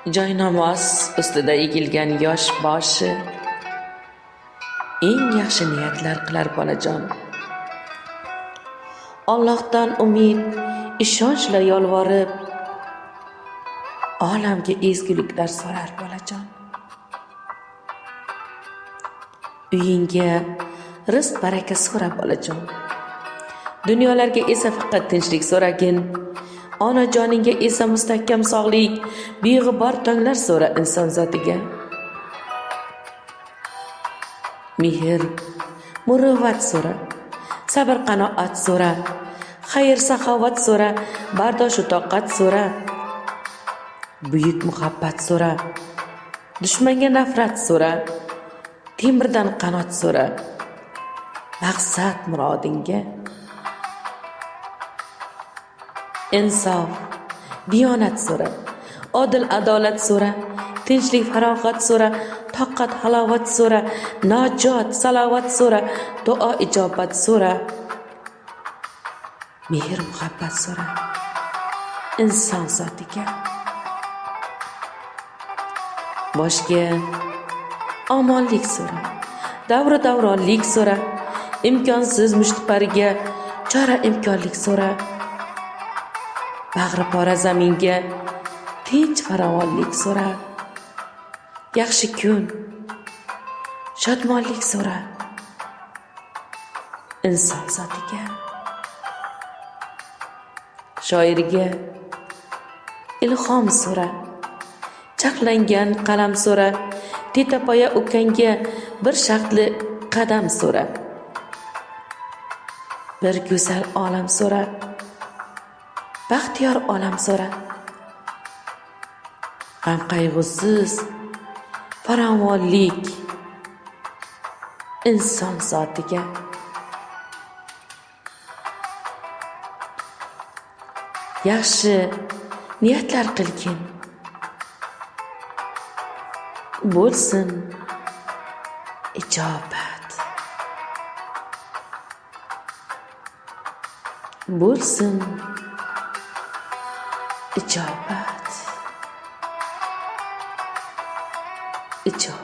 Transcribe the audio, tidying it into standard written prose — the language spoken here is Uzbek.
Joynamoz ustida egilgan yosh boshi eng yaxshi niyatlar qilar bolajon. Allohdan umid, ishonchla yolvorib, olamga ezguliklar so'rar bolajon. Uyingga rizq baraka so'ra bolajon. Dunyolarga esa faqat tinchlik so'ragin. Onajoningga esa mustahkam sog'lik, beg'ubor tonglar so'ra inson zotiga. Mehr, muruvvat so'ra, sabr qanoat so'ra, xayr saxovat so'ra, bardosh toqat so'ra, buyuk muhabbat so'ra, dushmanga nafrat so'ra, temirdan qanot so'ra, maqsad murodingga. Insof, diyonat so'ra, odil adolat so'ra, tinchlik farog'at so'ra, toqat halovat so'ra, najot salovat so'ra, duo ijobat so'ra, mehr muhabbat so'ra inson zotiga. Boshga omonlik so'ra, davru davronlik so'ra, imkonsiz mushtipariga chora imkonlik so'ra, bag'ri pora zaminga tinch farovonlik so'ra, yaxshi kun, shodmonlik so'ra inson zotiga. Shoirga ilhom so'ra, chaqlangan qalam so'ra, tetapoya ukangga bir shaxtli qadam so'ra, bir go'zal olam so'ra, baxtiyor olam so'ra, g'am qayg'usiz farovonlik inson zotiga. Yaxshi niyatlar qilgin, bo'lsin ijobat, bo'lsin ijobat, ijobat.